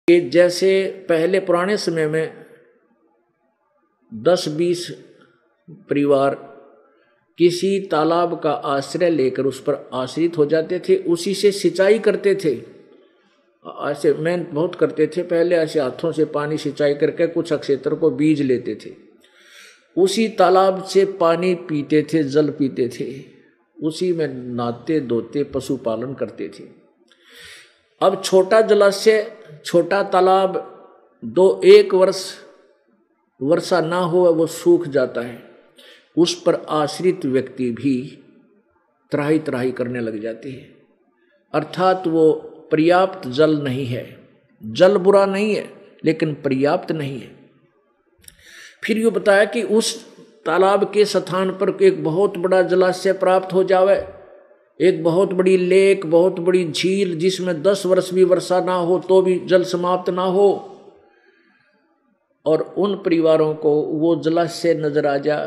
कि जैसे पहले पुराने समय में 10-20 परिवार किसी तालाब का आश्रय लेकर उस पर आश्रित हो जाते थे, उसी से सिंचाई करते थे। ऐसे मेहनत बहुत करते थे पहले, ऐसे हाथों से पानी सिंचाई करके कुछ क्षेत्र को बीज लेते थे, उसी तालाब से पानी पीते थे, जल पीते थे, उसी में नहाते धोते पशुपालन करते थे। अब छोटा जलाशय, छोटा तालाब एक वर्ष वर्षा ना हो वो सूख जाता है, उस पर आश्रित व्यक्ति भी त्राही त्राही करने लग जाते हैं, अर्थात वो पर्याप्त जल नहीं है। जल बुरा नहीं है लेकिन पर्याप्त नहीं है। फिर यूँ बताया कि उस तालाब के स्थान पर एक बहुत बड़ा जलाशय प्राप्त हो जावे, एक बहुत बड़ी लेक, बहुत बड़ी झील, जिसमें 10 वर्ष भी वर्षा ना हो तो भी जल समाप्त ना हो, और उन परिवारों को वो जलाशय नजर आ जा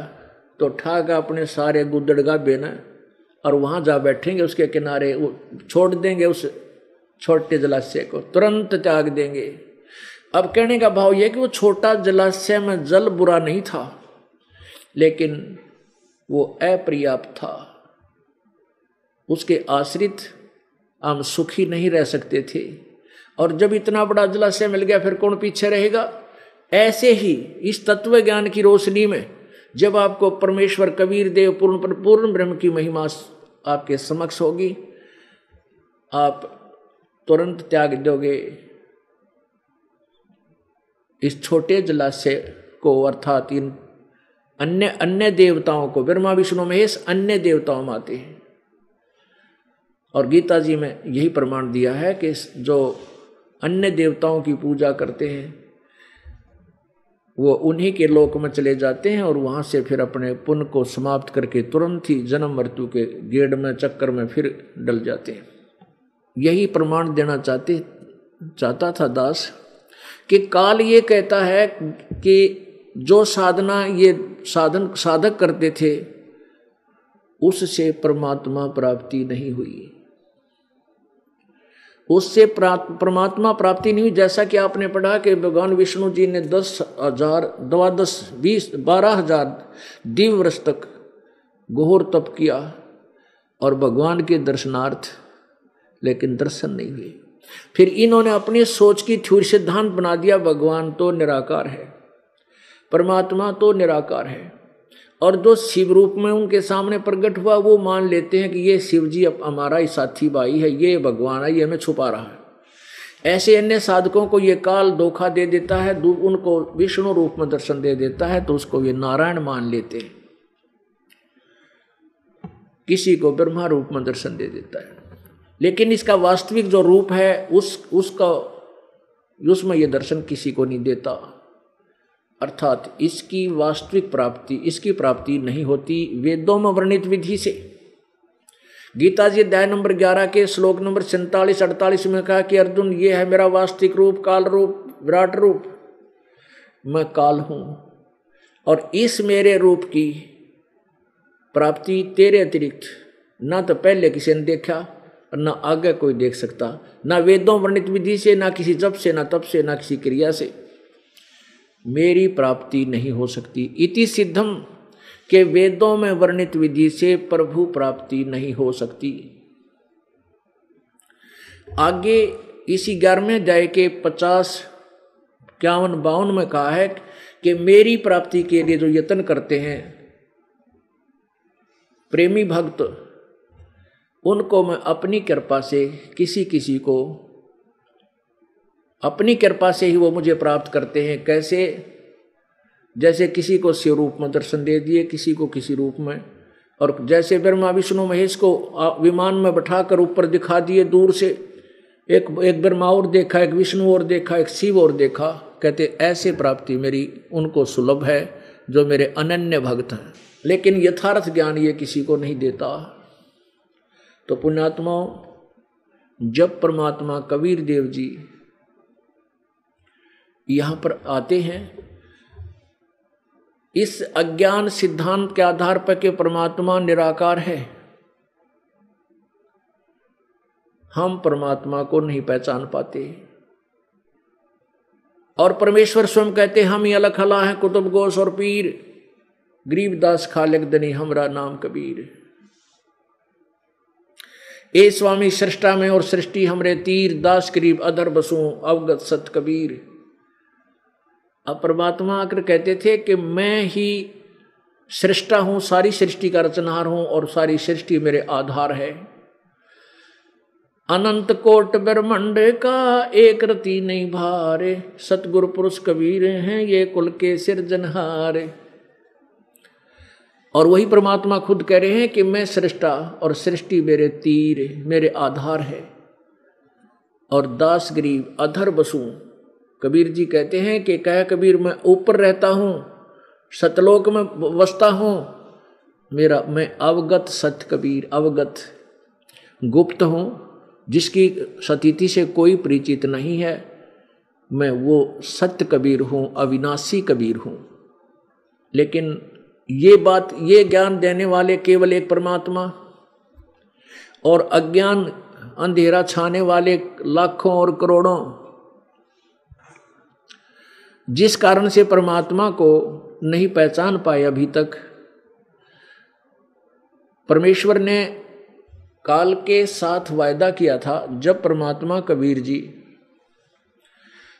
तो ठाक अपने सारे गुदड़गा बेना और वहाँ जा बैठेंगे, उसके किनारे वो छोड़ देंगे, उस छोटे जलाशय को तुरंत त्याग देंगे। अब कहने का भाव यह कि वो छोटा जलाशय में जल बुरा नहीं था, लेकिन वो अपर्याप्त था, उसके आश्रित हम सुखी नहीं रह सकते थे। और जब इतना बड़ा जलाशय मिल गया फिर कौन पीछे रहेगा। ऐसे ही इस तत्व ज्ञान की रोशनी में जब आपको परमेश्वर कबीर देव पूर्ण ब्रह्म की महिमा आपके समक्ष होगी, आप तुरंत त्याग दोगे इस छोटे जलाशय को, अर्थात इन अन्य देवताओं को। ब्रह्मा विष्णु महेश अन्य देवताओं में आते हैं, और गीता जी में यही प्रमाण दिया है कि जो अन्य देवताओं की पूजा करते हैं वो उन्हीं के लोक में चले जाते हैं, और वहाँ से फिर अपने पुण्य को समाप्त करके तुरंत ही जन्म मृत्यु के गेड़ में चक्कर में फिर डल जाते हैं। यही प्रमाण देना चाहता था दास कि काल ये कहता है कि जो साधना ये साधक करते थे उससे परमात्मा प्राप्ति नहीं हुई, उससे परमात्मा प्राप्ति नहीं हुई। जैसा कि आपने पढ़ा कि भगवान विष्णु जी ने 10,000 12,000 दिव्य वर्ष तक घोर तप किया और भगवान के दर्शनार्थ, लेकिन दर्शन नहीं हुए। फिर इन्होंने अपनी सोच की थ्योरी सिद्धांत बना दिया, भगवान तो निराकार है, परमात्मा तो निराकार है, और जो शिव रूप में उनके सामने प्रकट हुआ वो मान लेते हैं कि ये शिव जी अब हमारा ही साथी भाई है, ये भगवान है, ये हमें छुपा रहा है। ऐसे अन्य साधकों को ये काल धोखा दे देता है, उनको विष्णु रूप में दर्शन दे देता है तो उसको ये नारायण मान लेते हैं, किसी को ब्रह्मा रूप में दर्शन दे देता है, लेकिन इसका वास्तविक जो रूप है उसमें ये दर्शन किसी को नहीं देता, अर्थात इसकी वास्तविक प्राप्ति, इसकी प्राप्ति नहीं होती वेदों में वर्णित विधि से। गीता जी अध्याय नंबर 11 के श्लोक नंबर 47-48 में कहा कि अर्जुन ये है मेरा वास्तविक रूप, काल रूप, विराट रूप, मैं काल हूं, और इस मेरे रूप की प्राप्ति तेरे अतिरिक्त ना तो पहले किसी ने देखा और ना आगे कोई देख सकता, ना वेदों वर्णित विधि से, ना किसी जप से, ना तप से, ना किसी क्रिया से मेरी प्राप्ति नहीं हो सकती। इति सिद्धम के वेदों में वर्णित विधि से प्रभु प्राप्ति नहीं हो सकती। आगे इसी 11वें अध्याय के 50, 51, 52 में कहा है कि मेरी प्राप्ति के लिए जो यत्न करते हैं प्रेमी भक्त, उनको मैं अपनी कृपा से किसी को अपनी कृपा से ही वो मुझे प्राप्त करते हैं। कैसे? जैसे किसी को शिव रूप में दर्शन दे दिए, किसी को किसी रूप में, और जैसे ब्रह्मा विष्णु महेश को विमान में बैठाकर ऊपर दिखा दिए दूर से, एक ब्रह्मा और देखा, एक विष्णु और देखा, एक शिव और देखा, कहते ऐसे प्राप्ति मेरी उनको सुलभ है जो मेरे अनन्य भक्त हैं, लेकिन यथार्थ ज्ञान ये किसी को नहीं देता। तो पुण्यात्माओं, जब परमात्मा कबीर देव जी यहां पर आते हैं इस अज्ञान सिद्धांत के आधार पर कि परमात्मा निराकार है, हम परमात्मा को नहीं पहचान पाते। और परमेश्वर स्वयं कहते हम ही अलख अला है कुतुब गोस और पीर, गरीबदास खालिक दनी हमरा नाम कबीर। ए स्वामी सृष्टा में और सृष्टि हमरे तीर, दास गरीब अधर बसूं अवगत सत कबीर। अब परमात्मा आकर कहते थे कि मैं ही सृष्टा हूं, सारी सृष्टि का रचनहार हूं और सारी सृष्टि मेरे आधार है। अनंत कोट ब्रह्मांड का एक रति नहीं भारे, सतगुरु पुरुष कबीर हैं ये कुल के सिरजनहार। और वही परमात्मा खुद कह रहे हैं कि मैं सृष्टा और सृष्टि मेरे तीर, मेरे आधार है। और दास गरीब अधर बसूं, कबीर जी कहते हैं कि कह कबीर मैं ऊपर रहता हूं, सतलोक में बसता हूं, मेरा मैं अवगत सत कबीर, अवगत गुप्त हूं, जिसकी सतीति से कोई परिचित नहीं है, मैं वो सत्य कबीर हूं, अविनाशी कबीर हूं। लेकिन ये बात, ये ज्ञान देने वाले केवल एक परमात्मा, और अज्ञान अंधेरा छाने वाले लाखों और करोड़ों। जिस कारण से परमात्मा को नहीं पहचान पाए अभी तक, परमेश्वर ने काल के साथ वायदा किया था। जब परमात्मा कबीर जी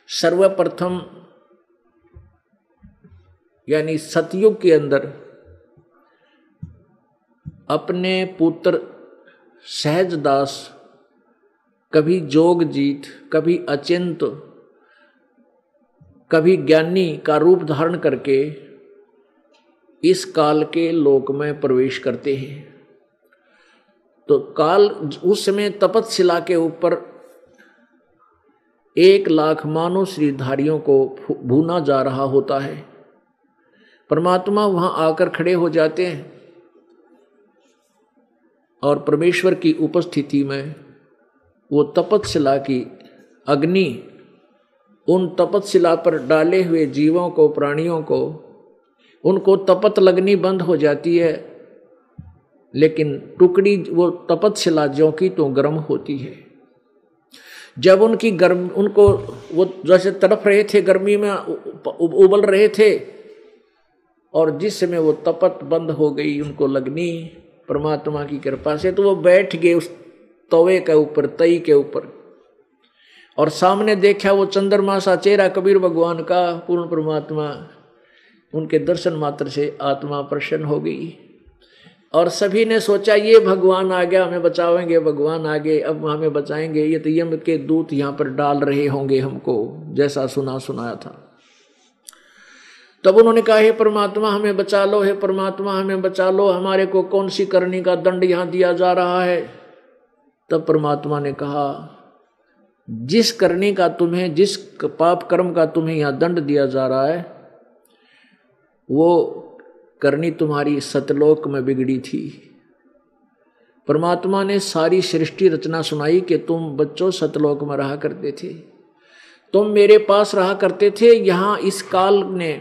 सर्वप्रथम यानी सतयुग के अंदर अपने पुत्र सहजदास, कभी जोगजीत, कभी अचिंत, कभी ज्ञानी का रूप धारण करके इस काल के लोक में प्रवेश करते हैं। तो काल उस समय तपतशिला के ऊपर 1,00,000 मानव श्रीधारियों को भूना जा रहा होता है। परमात्मा वहां आकर खड़े हो जाते हैं और परमेश्वर की उपस्थिति में वो तपतशिला की अग्नि उन तपतशिला पर डाले हुए जीवों को, प्राणियों को, उनको तपत लगनी बंद हो जाती है, लेकिन टुकड़ी वो तपतशिला ज्यों की तो गर्म होती है। जब उनकी गर्म, उनको वो जैसे तड़प रहे थे, गर्मी में उबल रहे थे, और जिस समय वो तपत बंद हो गई उनको लगनी परमात्मा की कृपा से, तो वो बैठ गए उस तवे के ऊपर, तई के ऊपर, और सामने देखा वो चंद्रमा सा चेहरा कबीर भगवान का, पूर्ण परमात्मा। उनके दर्शन मात्र से आत्मा प्रसन्न हो गई और सभी ने सोचा ये भगवान आ गया, हमें बचाएंगे, भगवान आ गए, अब हमें बचाएंगे, ये तो यम के दूत यहाँ पर डाल रहे होंगे हमको, जैसा सुनाया था। तब उन्होंने कहा हे परमात्मा हमें बचा लो, हे परमात्मा हमें बचा लो, हमारे को कौन सी करनी का दंड यहाँ दिया जा रहा है। तब परमात्मा ने कहा जिस करने का तुम्हें, जिस पाप कर्म का तुम्हें यहाँ दंड दिया जा रहा है, वो करनी तुम्हारी सतलोक में बिगड़ी थी। परमात्मा ने सारी सृष्टि रचना सुनाई कि तुम बच्चों सतलोक में रहा करते थे, तुम मेरे पास रहा करते थे, यहाँ इस काल ने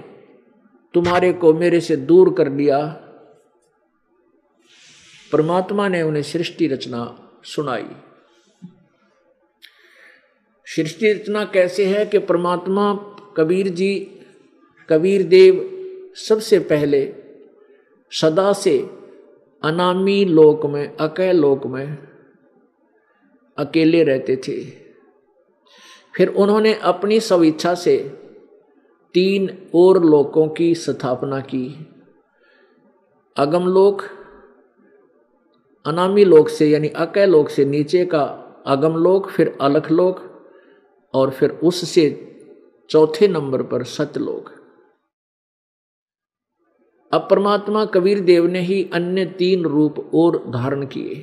तुम्हारे को मेरे से दूर कर दिया। परमात्मा ने उन्हें सृष्टि रचना सुनाई। सृष्टि रचना कैसे है कि परमात्मा कबीर जी, कबीर देव सबसे पहले सदा से अनामी लोक में, अकेले लोक में अकेले रहते थे। फिर उन्होंने अपनी स्वेच्छा से 3 और लोकों की स्थापना की। अगम लोक, अनामी लोक से यानी अकेले लोक से नीचे का अगम लोक, फिर अलख लोक, और फिर उससे चौथे नंबर पर सतलोक। अब परमात्मा कबीर देव ने ही अन्य 3 रूप और धारण किए।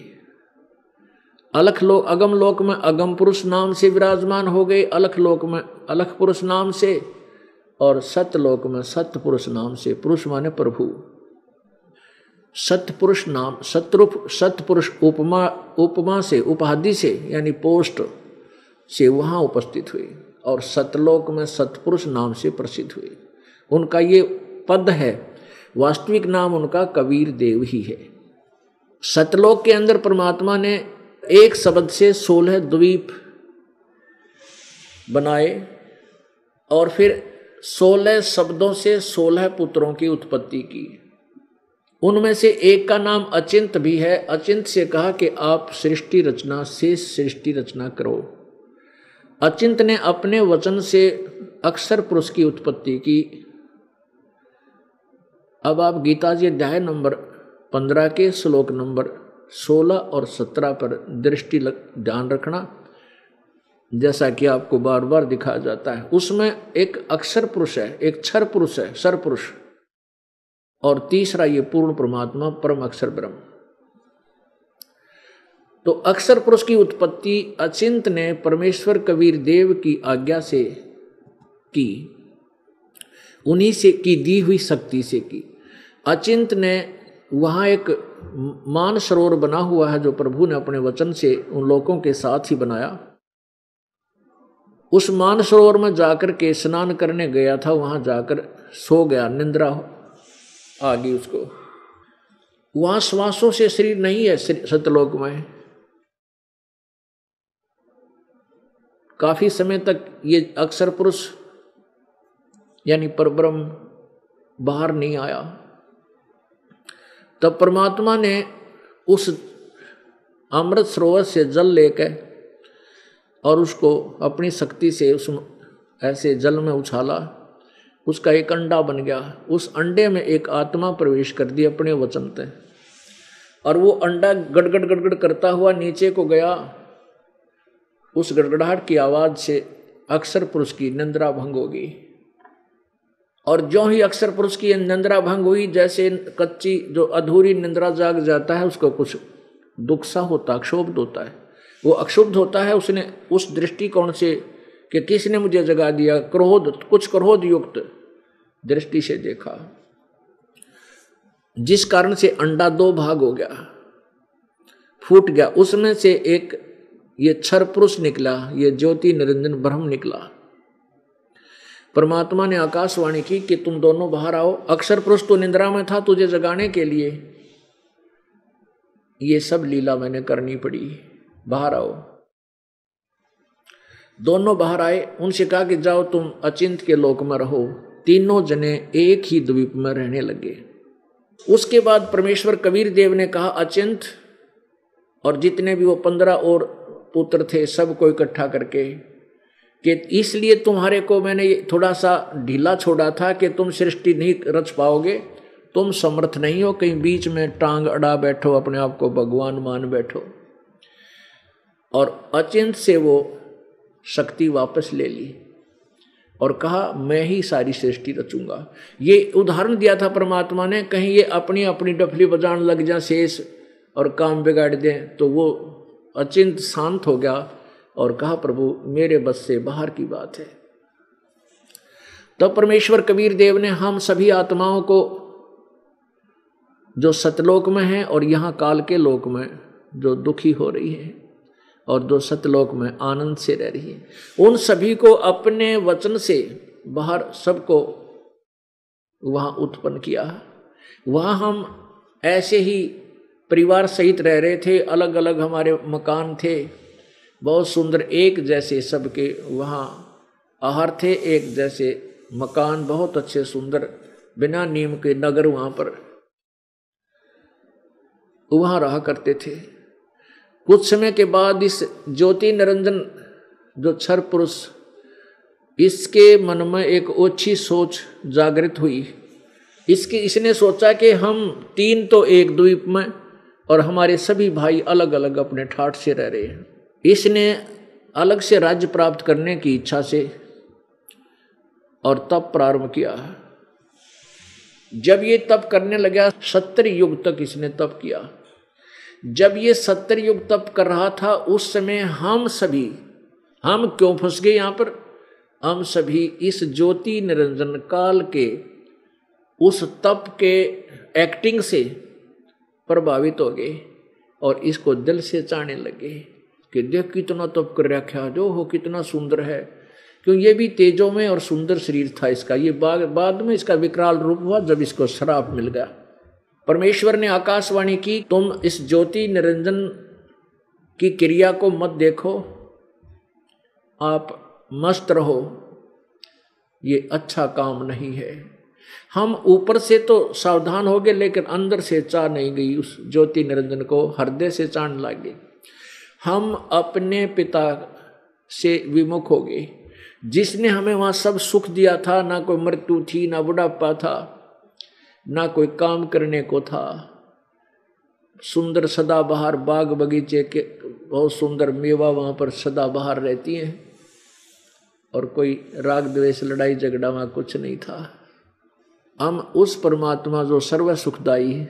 अलख लोक, अगम लोक में अगम पुरुष नाम से विराजमान हो गए, अलख लोक में अलख पुरुष नाम से, और सतलोक में सत्य पुरुष नाम से। पुरुष माने प्रभु। सतपुरुष नाम, सतपुरुष उपमा से, उपाधि से यानी पोस्ट से वहाँ उपस्थित हुए, और सतलोक में सतपुरुष नाम से प्रसिद्ध हुए। उनका ये पद है, वास्तविक नाम उनका कबीर देव ही है। सतलोक के अंदर परमात्मा ने एक शब्द से 16 द्वीप बनाए, और फिर 16 शब्दों से 16 पुत्रों की उत्पत्ति की। उनमें से एक का नाम अचिंत भी है। अचिंत से कहा कि आप सृष्टि रचना, शेष सृष्टि रचना करो। अचिंत ने अपने वचन से अक्षर पुरुष की उत्पत्ति की। अब आप गीता जी अध्याय नंबर 15 के श्लोक नंबर 16 और 17 पर दृष्टि ध्यान रखना, जैसा कि आपको बार बार दिखाया जाता है। उसमें एक अक्षर पुरुष है, एक क्षर पुरुष है, सर पुरुष, और तीसरा ये पूर्ण परमात्मा परम अक्षर ब्रह्म। तो अक्षर पुरुष की उत्पत्ति अचिंत ने परमेश्वर कबीर देव की आज्ञा से की, उन्हीं से की दी हुई शक्ति से की। अचिंत ने वहाँ एक मान सरोवर बना हुआ है जो प्रभु ने अपने वचन से उन लोगों के साथ ही बनाया। उस मान सरोवर में जाकर के स्नान करने गया था, वहाँ जाकर सो गया, निंद्रा आ गई उसको। वहाँ श्वासों से शरीर नहीं है सतलोक में। काफी समय तक ये अक्षर पुरुष यानी परब्रह्म बाहर नहीं आया। तब परमात्मा ने उस अमृत सरोवर से जल लेकर और उसको अपनी शक्ति से उस ऐसे जल में उछाला, उसका एक अंडा बन गया। उस अंडे में एक आत्मा प्रवेश कर दी अपने वचन से, और वो अंडा गड़गड़ गड़गड़ करता हुआ नीचे को गया। उस गड़गड़ाहट की आवाज से अक्षर पुरुष की निंद्रा भंग होगी, और जो ही अक्षर पुरुष की निंद्रा भंग हुई, जैसे कच्ची जो अधूरी निंद्रा जाग जाता है उसको कुछ दुख सा होता, क्षोभ होता है, वो अक्षुब्ध होता है। उसने उस दृष्टिकोण से कि किसने मुझे जगा दिया, कुछ क्रोध युक्त दृष्टि से देखा, जिस कारण से अंडा दो भाग हो गया, फूट गया। उसमें से एक ये क्षर पुरुष निकला, ये ज्योति निरंजन ब्रह्म निकला। परमात्मा ने आकाशवाणी की कि तुम दोनों बाहर आओ। अक्षर पुरुष तो निंद्रा में था, तुझे जगाने के लिए ये सब लीला मैंने करनी पड़ी, बाहर आओ। दोनों बाहर आए, उनसे कहा कि जाओ तुम अचिंत के लोक में रहो। तीनों जने एक ही द्वीप में रहने लगे। उसके बाद परमेश्वर कबीर देव ने कहा अचिंत और जितने भी वो 15 और पुत्र थे सबको इकट्ठा करके कि इसलिए तुम्हारे को मैंने थोड़ा सा ढीला छोड़ा था कि तुम सृष्टि नहीं रच पाओगे, तुम समर्थ नहीं हो, कहीं बीच में टांग अड़ा बैठो, अपने आप को भगवान मान बैठो। और अचिंत से वो शक्ति वापस ले ली और कहा मैं ही सारी सृष्टि रचूंगा। ये उदाहरण दिया था परमात्मा ने, कहीं ये अपनी अपनी डफली बजाने लग जाए शेष और काम बिगाड़ दें, तो वो अचिंत शांत हो गया और कहा प्रभु मेरे बस से बाहर की बात है। तब परमेश्वर कबीर देव ने हम सभी आत्माओं को जो सतलोक में हैं और यहाँ काल के लोक में जो दुखी हो रही है और जो सतलोक में आनंद से रह रही है, उन सभी को अपने वचन से बाहर सबको वहाँ उत्पन्न किया। वहाँ हम ऐसे ही परिवार सहित रह रहे थे, अलग अलग हमारे मकान थे, बहुत सुंदर, एक जैसे सबके वहाँ आहार थे, एक जैसे मकान, बहुत अच्छे सुंदर, बिना नीम के नगर वहाँ पर वहाँ रहा करते थे। कुछ समय के बाद इस ज्योति निरंजन जो क्षर पुरुष, इसके मन में एक ओछी सोच जागृत हुई। इसने सोचा कि हम तीन तो एक द्वीप में और हमारे सभी भाई अलग अलग अपने ठाठ से रह रहे हैं। इसने अलग से राज्य प्राप्त करने की इच्छा से और तप प्रारंभ किया। जब ये तप करने लगा 70 युग तक इसने तप किया। जब ये 70 युग तप कर रहा था उस समय हम क्यों फंस गए यहाँ पर, हम सभी इस ज्योति निरंजन काल के उस तप के एक्टिंग से प्रभावित हो गए और इसको दिल से चाहने लगे कि देख कितना तप कर रखा, जो हो कितना सुंदर है। क्यों ये भी तेजों में और सुंदर शरीर था इसका। ये बाद में इसका विकराल रूप हुआ जब इसको श्राप मिल गया। परमेश्वर ने आकाशवाणी की तुम इस ज्योति निरंजन की क्रिया को मत देखो, आप मस्त रहो, ये अच्छा काम नहीं है। हम ऊपर से तो सावधान हो गए, लेकिन अंदर से चाह नहीं गई, उस ज्योति निरंजन को हृदय से चाहने लगे। हम अपने पिता से विमुख हो गए, जिसने हमें वहाँ सब सुख दिया था। ना कोई मृत्यु थी, ना बुढ़ापा था, ना कोई काम करने को था। सुंदर सदाबहार बाग बगीचे के बहुत सुंदर मेवा वहाँ पर सदाबहार रहती हैं, और कोई राग द्वेष लड़ाई झगड़ा वहाँ कुछ नहीं था। हम उस परमात्मा जो सर्व सुखदाई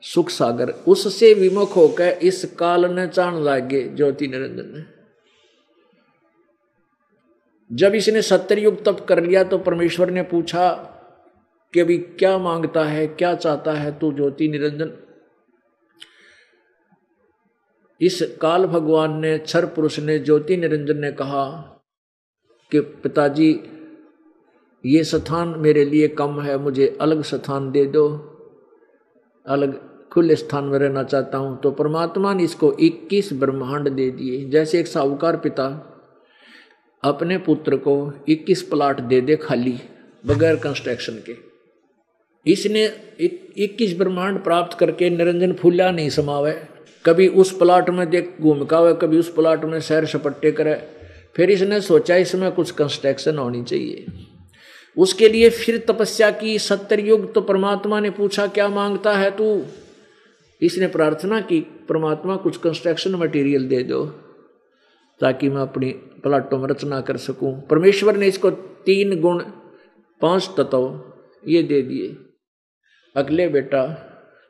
सुख सागर, उससे विमुख होकर इस काल ने चाण लागे ज्योति निरंजन ने। जब इसने 70 युग तप कर लिया तो परमेश्वर ने पूछा कि अभी क्या मांगता है, क्या चाहता है तू ज्योति निरंजन। इस काल भगवान ने, क्षर पुरुष ने, ज्योति निरंजन ने कहा कि पिताजी ये स्थान मेरे लिए कम है, मुझे अलग स्थान दे दो, अलग खुले स्थान में रहना चाहता हूँ। तो परमात्मा ने इसको 21 ब्रह्मांड दे दिए। जैसे एक साहूकार पिता अपने पुत्र को 21 प्लाट दे दे खाली बगैर कंस्ट्रक्शन के। इसने 21 ब्रह्मांड प्राप्त करके निरंजन फूला नहीं समावे, कभी उस प्लाट में देख घूमकावे, कभी उस प्लाट में सैर सपट्टे करे। फिर इसने सोचा इसमें कुछ कंस्ट्रक्शन होनी चाहिए। उसके लिए फिर तपस्या की 70 युग। तो परमात्मा ने पूछा क्या मांगता है तू। इसने प्रार्थना की परमात्मा कुछ कंस्ट्रक्शन मटेरियल दे दो ताकि मैं अपनी प्लाटों में रचना कर सकूं। परमेश्वर ने इसको 3 गुण 5 तत्व ये दे दिए। अगले बेटा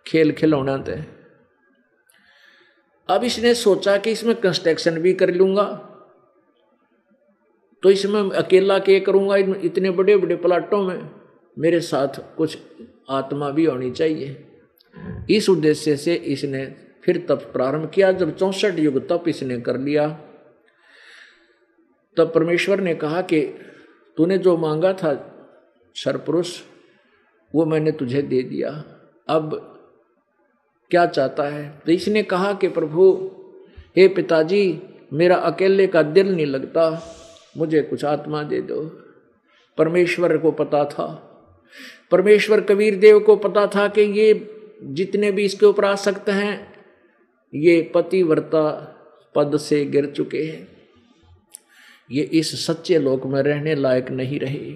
खेल खिलौना थे। अब इसने सोचा कि इसमें कंस्ट्रक्शन भी कर लूंगा तो इसमें अकेला क्या करूंगा, इतने बड़े बड़े प्लाटों में मेरे साथ कुछ आत्मा भी होनी चाहिए। इस उद्देश्य से इसने फिर तप प्रारंभ किया। जब 64 युग तप इसने कर लिया तब परमेश्वर ने कहा कि तूने जो मांगा था सरपुरुष वो मैंने तुझे दे दिया, अब क्या चाहता है। तो इसने कहा कि प्रभु हे पिताजी मेरा अकेले का दिल नहीं लगता, मुझे कुछ आत्मा दे दो। परमेश्वर को पता था, परमेश्वर कबीर देव को पता था कि ये जितने भी इसके ऊपर आसक्त हैं ये पतिव्रता पद से गिर चुके हैं, ये इस सच्चे लोक में रहने लायक नहीं रहे,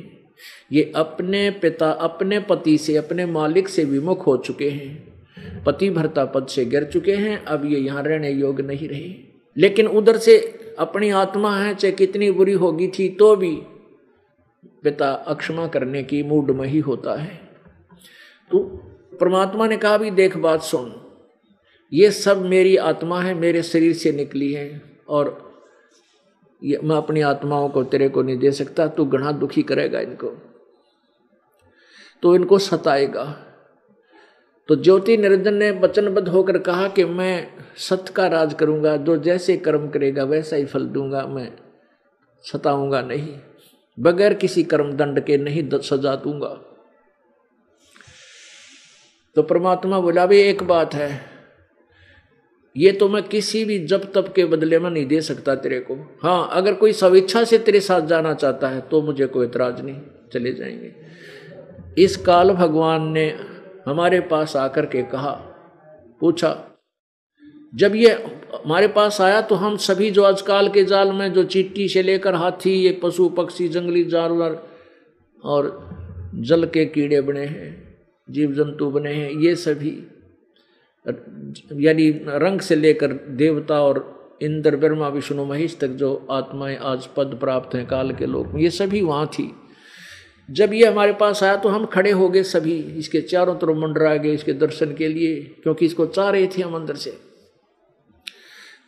ये अपने पिता अपने पति से अपने मालिक से विमुख हो चुके हैं, पतिव्रता पद से गिर चुके हैं, अब ये यहाँ रहने योग्य नहीं रहे। लेकिन उधर से अपनी आत्मा है चाहे कितनी बुरी होगी थी तो भी पिता अक्षमा करने की मूड में ही होता है। तो परमात्मा ने कहा भी देख बात सुन, ये सब मेरी आत्मा है, मेरे शरीर से निकली है और ये मैं अपनी आत्माओं को तेरे को नहीं दे सकता, तू घना दुखी करेगा इनको, तो इनको सताएगा। तो ज्योति निरंजन ने वचनबद्ध होकर कहा कि मैं सत्य का राज करूंगा, जो जैसे कर्म करेगा वैसा ही फल दूंगा, मैं सताऊंगा नहीं, बगैर किसी कर्म दंड के नहीं सजा दूंगा। तो परमात्मा बोला भी एक बात है, ये तो मैं किसी भी जब तब के बदले में नहीं दे सकता तेरे को। हाँ अगर कोई स्वेच्छा से तेरे साथ जाना चाहता है तो मुझे कोई इतराज नहीं, चले जाएंगे। इस काल भगवान ने हमारे पास आकर के कहा, पूछा, जब ये हमारे पास आया तो हम सभी जो आजकल के जाल में जो चींटी से लेकर हाथी, ये पशु पक्षी जंगली जानवर और जल के कीड़े बने हैं, जीव जंतु बने हैं, ये सभी यानी रंग से लेकर देवता और इंद्र ब्रह्मा विष्णु महेश तक जो आत्माएं आज पद प्राप्त हैं काल के लोक में, ये सभी वहाँ थी। जब ये हमारे पास आया तो हम खड़े हो गए सभी, इसके चारों तरफ मंडरा गए इसके दर्शन के लिए, क्योंकि इसको चाह रहे थे हम अंदर से।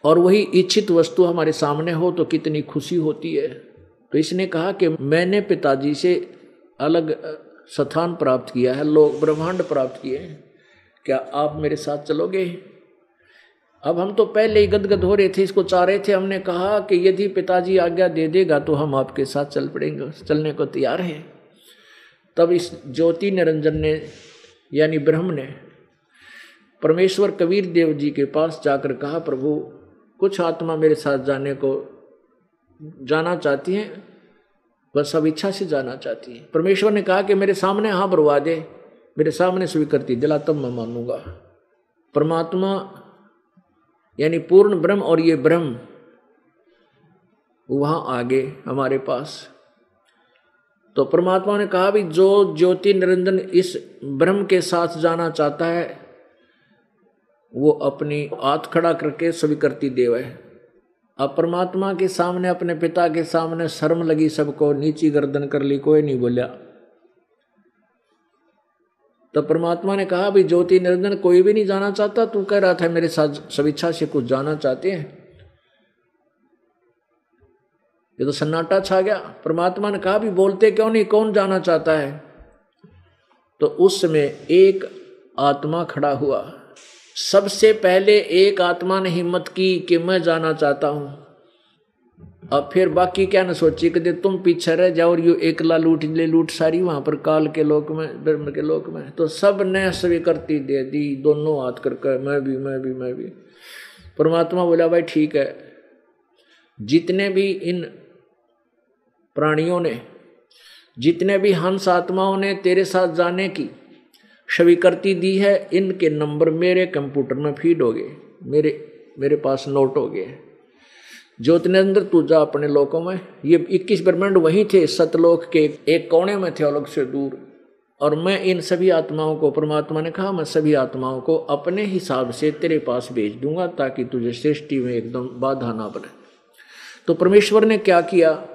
और वही इच्छित वस्तु हमारे सामने हो तो कितनी खुशी होती है। तो इसने कहा कि मैंने पिताजी से अलग स्थान प्राप्त किया है, लोक ब्रह्मांड प्राप्त किए हैं, क्या आप मेरे साथ चलोगे। अब हम तो पहले ही गदगद हो रहे थे, इसको चाह रहे थे। हमने कहा कि यदि पिताजी आज्ञा दे देगा तो हम आपके साथ चल पड़ेंगे, चलने को तैयार हैं। तब इस ज्योति निरंजन ने यानी ब्रह्म ने परमेश्वर कबीर देव जी के पास जाकर कहा, प्रभु कुछ आत्मा मेरे साथ जाना चाहती हैं, वह सब इच्छा से जाना चाहती है। परमेश्वर ने कहा कि मेरे सामने हाँ भरवा दे, मेरे सामने स्वीकृति दिला, तब मैं मानूंगा। परमात्मा यानी पूर्ण ब्रह्म और ये ब्रह्म वहां आगे हमारे पास। तो परमात्मा ने कहा भी जो ज्योति निरंजन इस ब्रह्म के साथ जाना चाहता है वो अपनी हाथ खड़ा करके स्वीकृति देवे। अब परमात्मा के सामने, अपने पिता के सामने शर्म लगी, सबको नीची गर्दन कर ली, कोई नहीं बोला। तो परमात्मा ने कहा भी ज्योति निरंजन कोई भी नहीं जाना चाहता, तू कह रहा था मेरे साथ स्वेच्छा से कुछ जाना चाहते हैं। ये तो सन्नाटा छा गया। परमात्मा ने कहा भी बोलते क्यों नहीं, कौन जाना चाहता है? तो उस समय एक आत्मा खड़ा हुआ। सबसे पहले एक आत्मा ने हिम्मत की कि मैं जाना चाहता हूं। अब फिर बाकी क्या न सोची कि तुम पीछे रह जाओ और यू एकला लूट सारी वहां पर काल के लोक में, ब्रह्म के लोक में। तो सब ने स्वीकृति दे दी, दोनों हाथ करके मैं भी। परमात्मा बोला भाई ठीक है, जितने भी इन प्राणियों ने, जितने भी हंस आत्माओं ने तेरे साथ जाने की स्वीकृति दी है, इनके नंबर मेरे कंप्यूटर में फीड हो गए, मेरे पास नोट हो गए। ज्योतिनेंद्र तू जा अपने लोकों में। ये 21 ब्रह्मांड वही थे, सतलोक के एक कोने में थे, अलग से दूर। और मैं इन सभी आत्माओं को, परमात्मा ने कहा मैं सभी आत्माओं को अपने हिसाब से तेरे पास भेज दूंगा ताकि तुझे सृष्टि में एकदम बाधा ना बने। तो परमेश्वर ने क्या किया,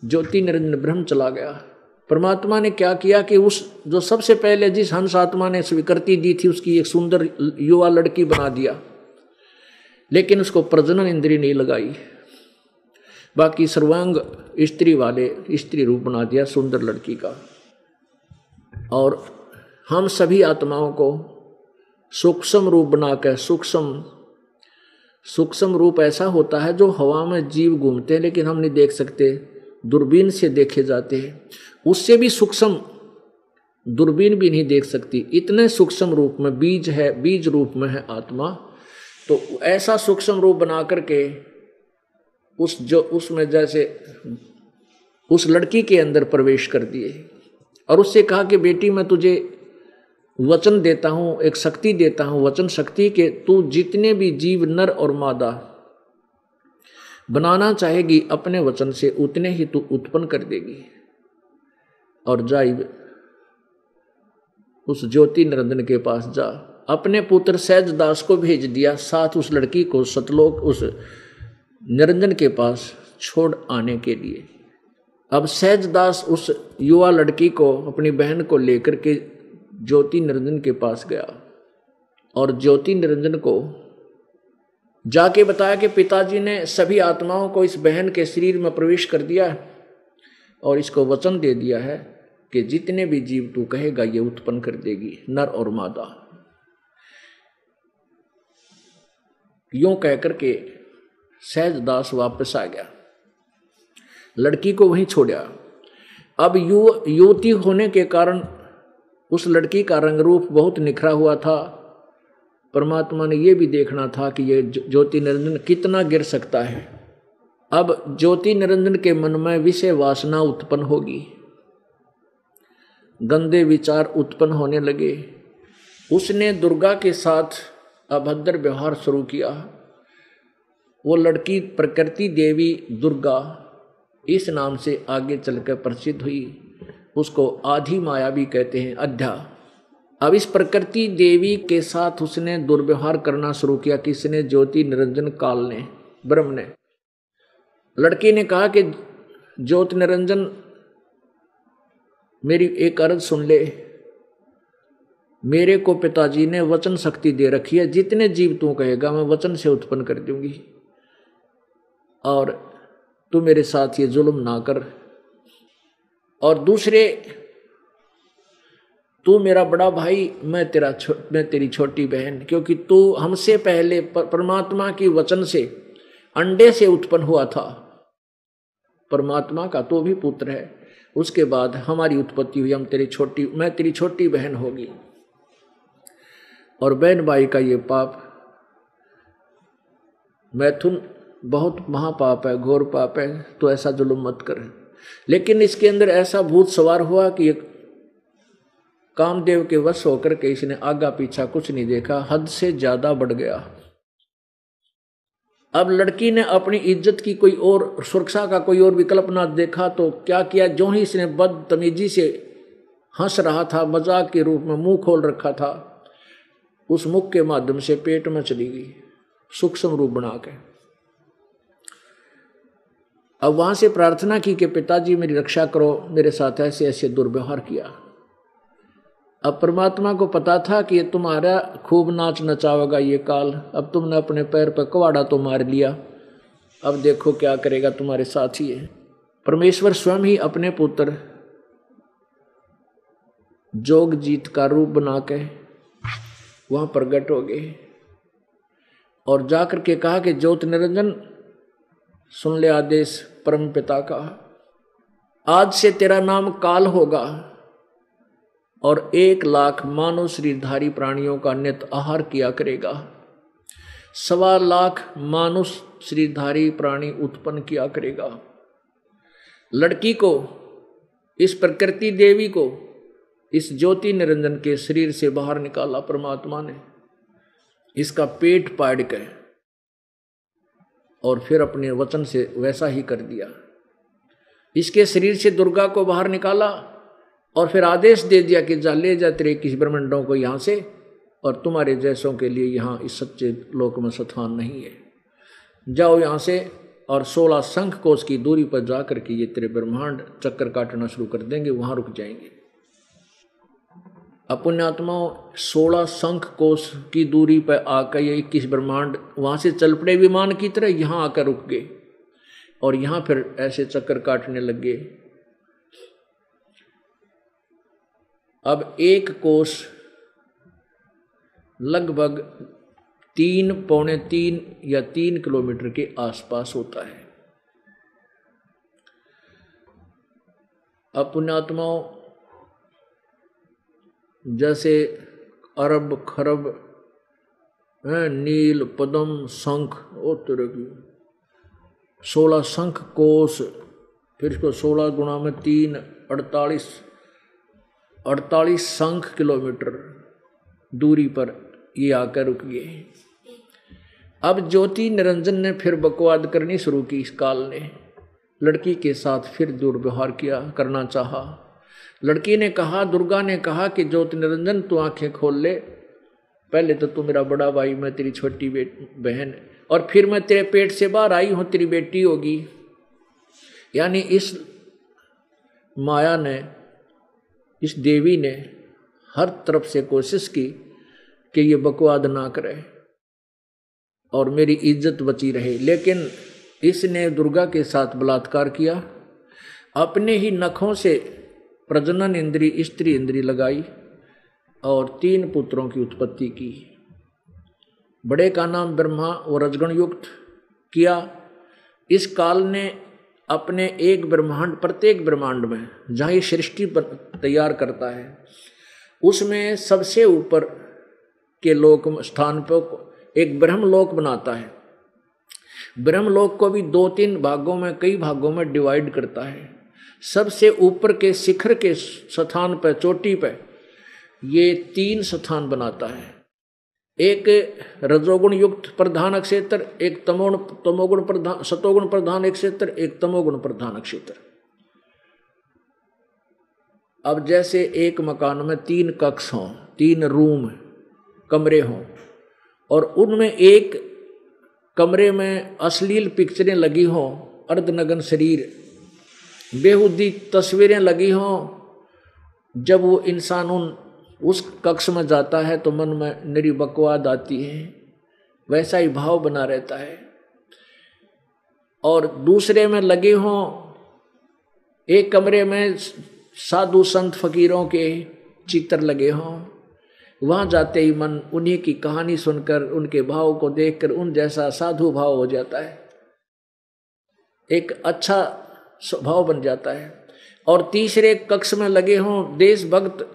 ज्योति निरंजन ब्रह्म चला गया। परमात्मा ने क्या किया कि उस जो सबसे पहले जिस हंस आत्मा ने स्वीकृति दी थी उसकी एक सुंदर युवा लड़की बना दिया, लेकिन उसको प्रजनन इंद्रिय नहीं लगाई। बाकी सर्वांग स्त्री वाले स्त्री रूप बना दिया सुंदर लड़की का। और हम सभी आत्माओं को सूक्ष्म रूप बनाकर, सूक्ष्म रूप ऐसा होता है जो हवा में जीव घूमते हैं लेकिन हम नहीं देख सकते, दूरबीन से देखे जाते हैं। उससे भी सूक्ष्म दूरबीन भी नहीं देख सकती, इतने सूक्ष्म रूप में बीज है, बीज रूप में है आत्मा। तो ऐसा सूक्ष्म रूप बना करके उसमें जैसे उस लड़की के अंदर प्रवेश कर दिए और उससे कहा कि बेटी मैं तुझे वचन देता हूँ, एक शक्ति देता हूँ, वचन शक्ति के तू जितने भी जीव नर और मादा बनाना चाहेगी अपने वचन से उतने ही तू उत्पन्न कर देगी। और जाई उस ज्योति निरंजन के पास जा। अपने पुत्र सहज दास को भेज दिया, साथ उस लड़की को सतलोक उस निरंजन के पास छोड़ आने के लिए। अब सहज दास उस युवा लड़की को, अपनी बहन को लेकर के ज्योति निरंजन के पास गया और ज्योति निरंजन को जाके बताया कि पिताजी ने सभी आत्माओं को इस बहन के शरीर में प्रवेश कर दिया और इसको वचन दे दिया है कि जितने भी जीव तू कहेगा ये उत्पन्न कर देगी, नर और मादा। यूं कहकर के सहज दास वापस आ गया, लड़की को वहीं छोड़ा। अब युवती होने के कारण उस लड़की का रंग रूप बहुत निखरा हुआ था। परमात्मा ने यह भी देखना था कि ये ज्योति निरंजन कितना गिर सकता है। अब ज्योति निरंजन के मन में विषय वासना उत्पन्न होगी, गंदे विचार उत्पन्न होने लगे। उसने दुर्गा के साथ अभद्र व्यवहार शुरू किया। वो लड़की प्रकृति देवी दुर्गा इस नाम से आगे चलकर प्रसिद्ध हुई। उसको आधी माया भी कहते हैं, अध्या। अब इस प्रकृति देवी के साथ उसने दुर्व्यवहार करना शुरू किया। किसने? ज्योति निरंजन काल ने, ब्रह्म ने। लड़की ने कहा कि ज्योति निरंजन मेरी एक अर्ज सुन ले, मेरे को पिताजी ने वचन शक्ति दे रखी है, जितने जीव तू कहेगा मैं वचन से उत्पन्न कर दूंगी और तू मेरे साथ ये जुल्म ना कर। और दूसरे, तू मेरा बड़ा भाई, मैं तेरी छोटी बहन, क्योंकि तू हमसे पहले परमात्मा की वचन से अंडे से उत्पन्न हुआ था। परमात्मा का तो भी पुत्र है, उसके बाद हमारी उत्पत्ति हुई, मैं तेरी छोटी बहन होगी। और बहन भाई का ये पाप, मैथुन बहुत महापाप है, घोर पाप है, तो ऐसा जुल्म मत कर। लेकिन इसके अंदर ऐसा भूत सवार हुआ कि एक कामदेव के वश होकर के इसने आगा पीछा कुछ नहीं देखा, हद से ज्यादा बढ़ गया। अब लड़की ने अपनी इज्जत की कोई और सुरक्षा का कोई और विकल्प ना देखा तो क्या किया, जो ही इसने बदतमीजी से हंस रहा था, मजाक के रूप में मुंह खोल रखा था, उस मुख के माध्यम से पेट में चली गई सूक्ष्म रूप बना के। अब वहां से प्रार्थना की कि पिताजी मेरी रक्षा करो, मेरे साथ ऐसे ऐसे दुर्व्यवहार किया। अब परमात्मा को पता था कि ये तुम्हारा खूब नाच नचावेगा ये काल, अब तुमने अपने पैर पर कुहाड़ा तो मार लिया, अब देखो क्या करेगा, तुम्हारे साथ ही है। परमेश्वर स्वयं ही अपने पुत्र जोगजीत का रूप बना के वहां प्रकट हो गए और जाकर के कहा कि ज्योत निरंजन सुन ले आदेश परम पिता का, आज से तेरा नाम काल होगा और 1 लाख मानव शरीरधारी प्राणियों का नित आहार किया करेगा, 1.25 लाख मानव शरीरधारी प्राणी उत्पन्न किया करेगा। लड़की को, इस प्रकृति देवी को इस ज्योति निरंजन के शरीर से बाहर निकाला परमात्मा ने, इसका पेट पाड़ के, और फिर अपने वचन से वैसा ही कर दिया। इसके शरीर से दुर्गा को बाहर निकाला और फिर आदेश दे दिया कि जा ले जा तेरे 21 ब्रह्मांडों को यहाँ से, और तुम्हारे जैसों के लिए यहाँ इस सच्चे लोक में स्थान नहीं है, जाओ यहाँ से। और 16 शंख कोश की दूरी पर जाकर के ये तेरे ब्रह्मांड चक्कर काटना शुरू कर देंगे, वहाँ रुक जाएंगे। पुण्यात्माओं 16 शंख कोश की दूरी पर आकर ये 21 ब्रह्मांड वहाँ से चल पड़े विमान की तरह, यहाँ आकर रुक गए और यहाँ फिर ऐसे चक्कर काटने लग गए। अब एक कोश लगभग 3, पौने 3 या 3 किलोमीटर के आसपास होता है। अब पुण्यात्माओं जैसे अरब खरब नील पद्म शंख और तरह की 16 शंख कोश, फिर इसको 16 गुणा में 3 48 शंख किलोमीटर दूरी पर ये आकर रुक गए। अब ज्योति निरंजन ने फिर बकवाद करनी शुरू की। इस काल ने लड़की के साथ फिर दुर्व्यवहार करना चाहा। लड़की ने कहा, दुर्गा ने कहा कि ज्योति निरंजन तू आंखें खोल ले, पहले तो तू मेरा बड़ा भाई, मैं तेरी छोटी बहन, और फिर मैं तेरे पेट से बाहर आई हूँ, तेरी बेटी होगी। यानी इस माया ने, इस देवी ने हर तरफ से कोशिश की कि ये बकवाद ना करे और मेरी इज्जत बची रहे, लेकिन इसने दुर्गा के साथ बलात्कार किया, अपने ही नखों से प्रजनन इंद्री, स्त्री इंद्री लगाई और 3 पुत्रों की उत्पत्ति की। बड़े का नाम ब्रह्मा और रजगण युक्त किया। इस काल ने अपने एक ब्रह्मांड, प्रत्येक ब्रह्मांड में जहाँ ये सृष्टि तैयार करता है, उसमें सबसे ऊपर के लोक स्थान पर एक ब्रह्मलोक बनाता है। ब्रह्मलोक को भी 2-3 भागों में, कई भागों में डिवाइड करता है। सबसे ऊपर के शिखर के स्थान पर, चोटी पर ये 3 स्थान बनाता है। एक रजोगुण युक्त प्रधान क्षेत्र, एक तमोगुण प्रधान, सतोगुण प्रधान क्षेत्र, एक तमोगुण प्रधान क्षेत्र। अब जैसे एक मकान में 3 कक्ष हों, 3 रूम कमरे हों, और उनमें एक कमरे में अश्लील पिक्चरें लगी हों, अर्धनग्न शरीर, बेहुदी तस्वीरें लगी हों, जब वो इंसान उस कक्ष में जाता है तो मन में निरी बकवाद आती है, वैसा ही भाव बना रहता है। और दूसरे में लगे हों, एक कमरे में साधु संत फकीरों के चित्र लगे हों, वहाँ जाते ही मन उन्हीं की कहानी सुनकर, उनके भाव को देखकर उन जैसा साधु भाव हो जाता है, एक अच्छा स्वभाव बन जाता है। और तीसरे कक्ष में लगे हों देशभक्त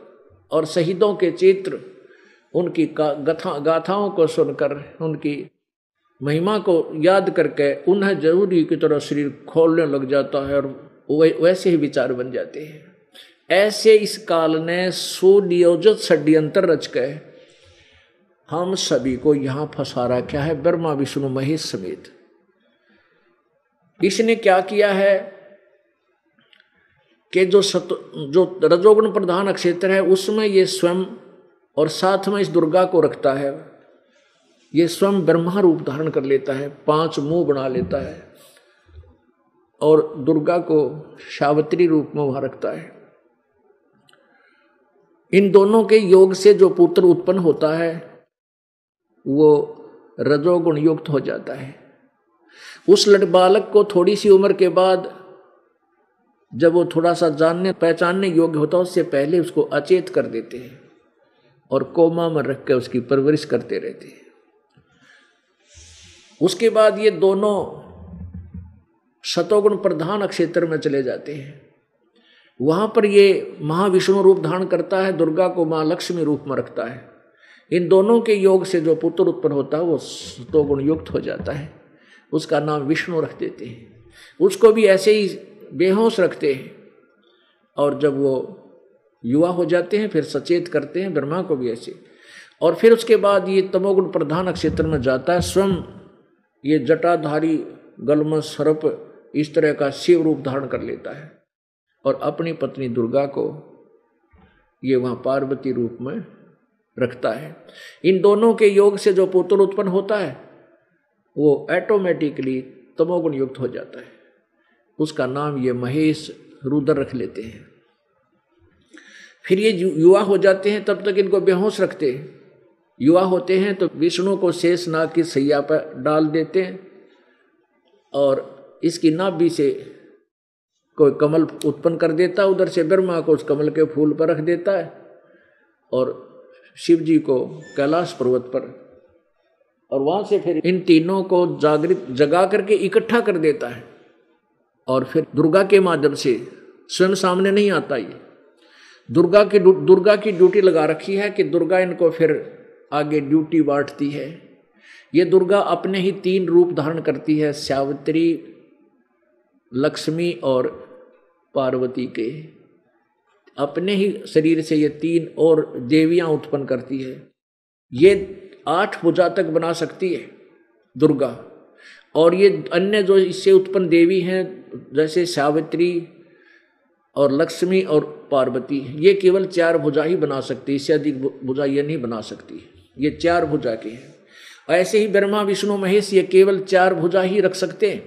और शहीदों के चित्र, उनकी गाथाओं को सुनकर, उनकी महिमा को याद करके उन्हें जरूरी की तरह शरीर खोलने लग जाता है और वैसे ही विचार बन जाते हैं। ऐसे इस काल ने सुनियोजित षड्यंत्र रच के हम सभी को यहां फंसा रखा है, ब्रह्मा विष्णु महेश समेत। इसने क्या किया है कि जो रजोगुण प्रधान क्षेत्र है उसमें ये स्वयं, और साथ में इस दुर्गा को रखता है, ये स्वयं ब्रह्मा रूप धारण कर लेता है, 5 मुंह बना लेता है, और दुर्गा को सावित्री रूप में वहां रखता है। इन दोनों के योग से जो पुत्र उत्पन्न होता है वो रजोगुण युक्त हो जाता है। उस बालक को थोड़ी सी उम्र के बाद जब वो थोड़ा सा जानने पहचानने योग्य होता है, उससे पहले उसको अचेत कर देते हैं और कोमा में रख कर उसकी परवरिश करते रहते हैं। उसके बाद ये दोनों सतोगुण प्रधान क्षेत्र में चले जाते हैं। वहां पर ये महाविष्णु रूप धारण करता है, दुर्गा को मां लक्ष्मी रूप में रखता है। इन दोनों के योग से जो पुत्र उत्पन्न होता है वो सतोगुण युक्त हो जाता है, उसका नाम विष्णु रख देते हैं। उसको भी ऐसे ही बेहोश रखते हैं, और जब वो युवा हो जाते हैं फिर सचेत करते हैं, ब्रह्मा को भी ऐसे। और फिर उसके बाद ये तमोगुण प्रधान क्षेत्र में जाता है, स्वयं ये जटाधारी गलम सर्प इस तरह का शिव रूप धारण कर लेता है, और अपनी पत्नी दुर्गा को ये वहाँ पार्वती रूप में रखता है। इन दोनों के योग से जो पुत्र उत्पन्न होता है वो ऑटोमेटिकली तमोगुण युक्त हो जाता है, उसका नाम ये महेश रुद्र रख लेते हैं। फिर ये युवा हो जाते हैं, तब तक इनको बेहोश रखते हैं। युवा होते हैं तो विष्णु को शेष नाग की सैया पर डाल देते हैं, और इसकी नाभि से कोई कमल उत्पन्न कर देता है, उधर से ब्रह्मा को उस कमल के फूल पर रख देता है, और शिव जी को कैलाश पर्वत पर, और वहां से फिर इन तीनों को जगा करके इकट्ठा कर देता है। और फिर दुर्गा के माध्यम से, स्वयं सामने नहीं आता, ये दुर्गा की ड्यूटी लगा रखी है कि दुर्गा इनको फिर आगे ड्यूटी बांटती है। ये दुर्गा अपने ही 3 रूप धारण करती है, सावित्री, लक्ष्मी और पार्वती के। अपने ही शरीर से ये 3 और देवियां उत्पन्न करती है। ये 8 भुजा तक बना सकती है दुर्गा, और ये अन्य जो इससे उत्पन्न देवी हैं जैसे सावित्री और लक्ष्मी और पार्वती, ये केवल 4 भुजा ही बना सकती, इससे अधिक भुजा ये नहीं बना सकती, ये 4 भुजा के हैं। ऐसे ही ब्रह्मा विष्णु महेश ये केवल 4 भुजा ही रख सकते हैं,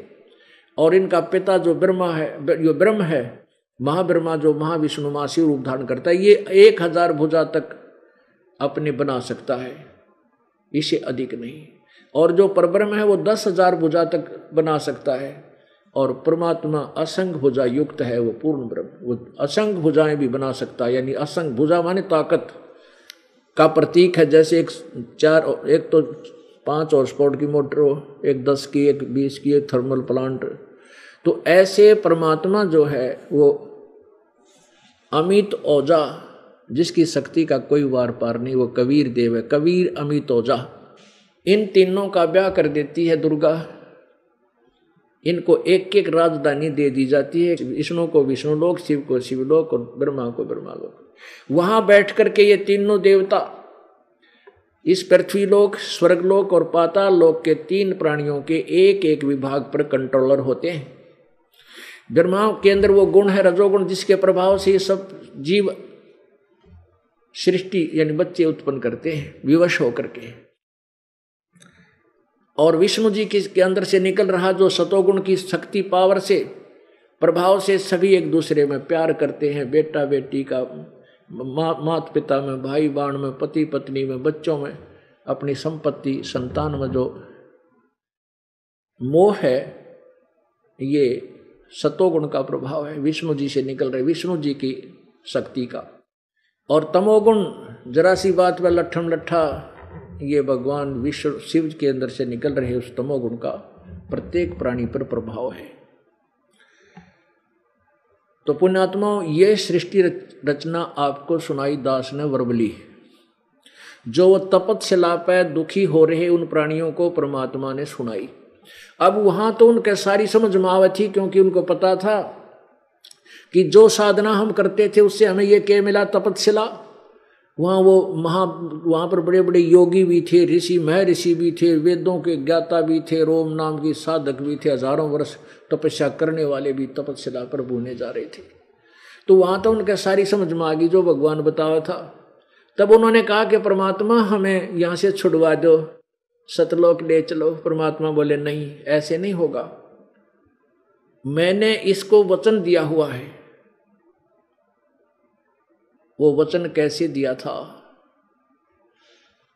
और इनका पिता जो ब्रह्मा है, जो ब्रह्म है, महाब्रह्मा जो महाविष्णु महाशिव रूप धारण करता है, ये 1000 भुजा तक अपने बना सकता है, इससे अधिक नहीं। और जो परब्रह्म है वो 10,000 भुजा तक बना सकता है, और परमात्मा असंख्य भुजा युक्त है, वो पूर्ण ब्रह्म, वो असंख्य भुजाएं भी बना सकता है। यानी असंख्य भुजा माने ताकत का प्रतीक है। जैसे एक तो 5 हॉर्स पावर की मोटर हो, एक 10 की, एक 20 की, एक थर्मल प्लांट। तो ऐसे परमात्मा जो है वो अमित ओजा, जिसकी शक्ति का कोई वार पार नहीं, वो कबीर देव है, कबीर अमित ओजा। इन तीनों का ब्याह कर देती है दुर्गा। इनको एक एक राजधानी दे दी जाती है, विष्णु को विष्णुलोक, शिव को शिवलोक और ब्रह्मा को ब्रह्मालोक। वहां बैठ करके ये तीनों देवता इस पृथ्वीलोक, स्वर्गलोक और पाताल लोक के 3 प्राणियों के एक एक विभाग पर कंट्रोलर होते हैं। ब्रह्मा के अंदर वो गुण है रजोगुण, जिसके प्रभाव से ये सब जीव सृष्टि यानी बच्चे उत्पन्न करते हैं विवश होकर के। और विष्णु जी के अंदर से निकल रहा जो सतोगुण की शक्ति पावर से, प्रभाव से सभी एक दूसरे में प्यार करते हैं। बेटा बेटी का, माता पिता में, भाई बहन में, पति पत्नी में, बच्चों में, अपनी संपत्ति संतान में जो मोह है, ये सतोगुण का प्रभाव है, विष्णु जी से निकल रहे, विष्णु जी की शक्ति का। और तमोगुण जरा सी बात पर लट्ठम लट्ठा, ये भगवान विष्णु शिव के अंदर से निकल रहे उस तमोगुण का प्रत्येक प्राणी पर प्रभाव है। तो पुण्यात्मा, ये सृष्टि रचना आपको सुनाई दास ने वर्बली। जो वो तपस्या पे दुखी हो रहे उन प्राणियों को परमात्मा ने सुनाई। अब वहां तो उनके सारी समझ में आवत थी, क्योंकि उनको पता था कि जो साधना हम करते थे उससे हमें ये क्या मिला, तपस्या। वहाँ पर बड़े बड़े योगी भी थे, ऋषि महर्षि भी थे, वेदों के ज्ञाता भी थे, रोम नाम की साधक भी थे, हजारों वर्ष तपस्या करने वाले भी तपस्या पर भूने जा रहे थे। तो वहाँ तो उनके सारी समझ में आ गई जो भगवान बताया था। तब उन्होंने कहा कि परमात्मा हमें यहाँ से छुड़वा दो, सतलोक ले चलो। परमात्मा बोले नहीं, ऐसे नहीं होगा, मैंने इसको वचन दिया हुआ है। वो वचन कैसे दिया था?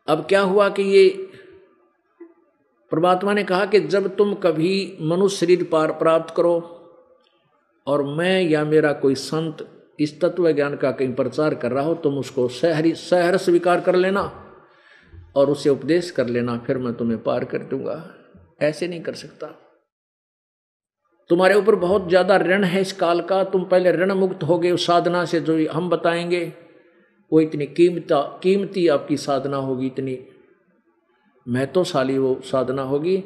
अब क्या हुआ कि ये परमात्मा ने कहा कि जब तुम कभी मनुष्य शरीर प्राप्त करो और मैं या मेरा कोई संत इस तत्व ज्ञान का कहीं प्रचार कर रहा हो, तुम उसको सहर स्वीकार कर लेना और उसे उपदेश कर लेना, फिर मैं तुम्हें पार कर दूंगा। ऐसे नहीं कर सकता, तुम्हारे ऊपर बहुत ज्यादा ऋण है इस काल का, तुम पहले ऋण मुक्त हो गए उस साधना से जो हम बताएंगे। वो इतनी कीमती आपकी साधना होगी, इतनी महत्वशाली वो साधना होगी,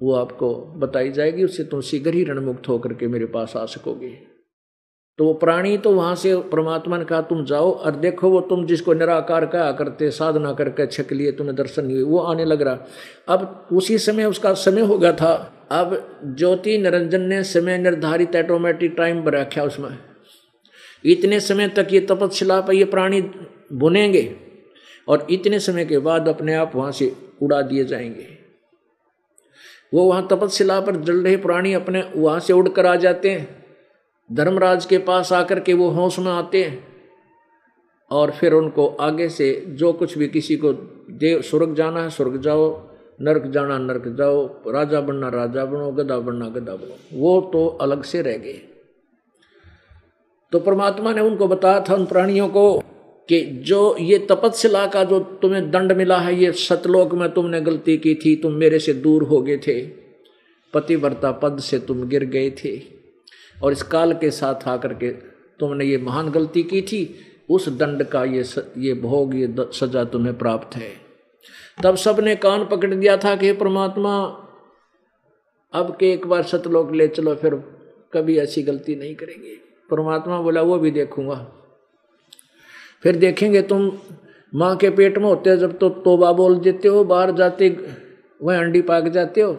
वो आपको बताई जाएगी, उससे तुम शीघ्र ही ऋण मुक्त होकर के मेरे पास आ सकोगे। तो वो प्राणी तो वहां से परमात्मा ने कहा तुम जाओ, और देखो वो तुम जिसको निराकार कहा करते, साधना करके छक लिए, तुम्हें दर्शन नहीं हुए, वो आने लग रहा। अब उसी समय उसका समय हो गया था। अब ज्योति निरंजन ने समय निर्धारित ऑटोमेटिक टाइम पर रखा उसमें, इतने समय तक ये तपस्या पर ये प्राणी बुनेंगे और इतने समय के बाद अपने आप वहां से उड़ा दिए जाएंगे। वो वहां तपस्या पर जल रहे प्राणी अपने वहां से उड़कर आ जाते हैं, धर्मराज के पास आकर के वो होश में आते हैं, और फिर उनको आगे से जो कुछ भी किसी को देव स्वर्ग जाना है स्वर्ग जाओ, नरक जाना नरक जाओ, राजा बनना राजा बनो, गधा बनना गधा बनो, वो तो अलग से रह गए। तो परमात्मा ने उनको बताया था उन प्राणियों को कि जो ये तपस्या का जो तुम्हें दंड मिला है, ये सतलोक में तुमने गलती की थी, तुम मेरे से दूर हो गए थे, पतिव्रता पद से तुम गिर गए थे, और इस काल के साथ आकर के तुमने ये महान गलती की थी, उस दंड का ये भोग, ये सजा तुम्हें प्राप्त है। तब सबने कान पकड़ दिया था कि परमात्मा अब के एक बार सतलोक ले चलो, फिर कभी ऐसी गलती नहीं करेंगे। परमात्मा बोला वो भी देखूंगा। फिर देखेंगे तुम माँ के पेट में होते हो जब तो तोबा बोल देते हो, बाहर जाते वह अंडी पाक जाते हो,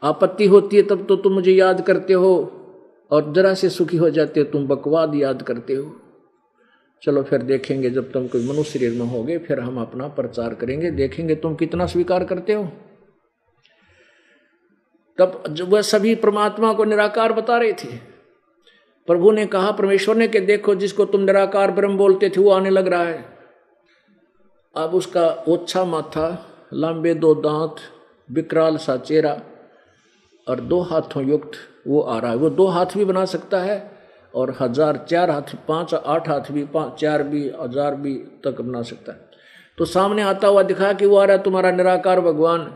आपत्ति होती है तब तो तुम मुझे याद करते हो, और जरा से सुखी हो जाते हो तुम बकवाद याद करते हो। चलो फिर देखेंगे जब तुम कोई मनुष्य शरीर में होगे, फिर हम अपना प्रचार करेंगे, देखेंगे तुम कितना स्वीकार करते हो। तब जब वह सभी परमात्मा को निराकार बता रहे थे, प्रभु ने कहा, परमेश्वर ने, कि देखो जिसको तुम निराकार ब्रह्म बोलते थे वो आने लग रहा है। अब उसका ओछा माथा, लंबे 2 दांत, विकराल सा चेहरा और 2 हाथों युक्त वो आ रहा है। वो 2 हाथ भी बना सकता है और 1000, 4 हाथ, 5, 8 हाथ भी, 4 भी, 1000 भी तक बना सकता है। तो सामने आता हुआ दिखा कि वो आ रहा है तुम्हारा निराकार भगवान।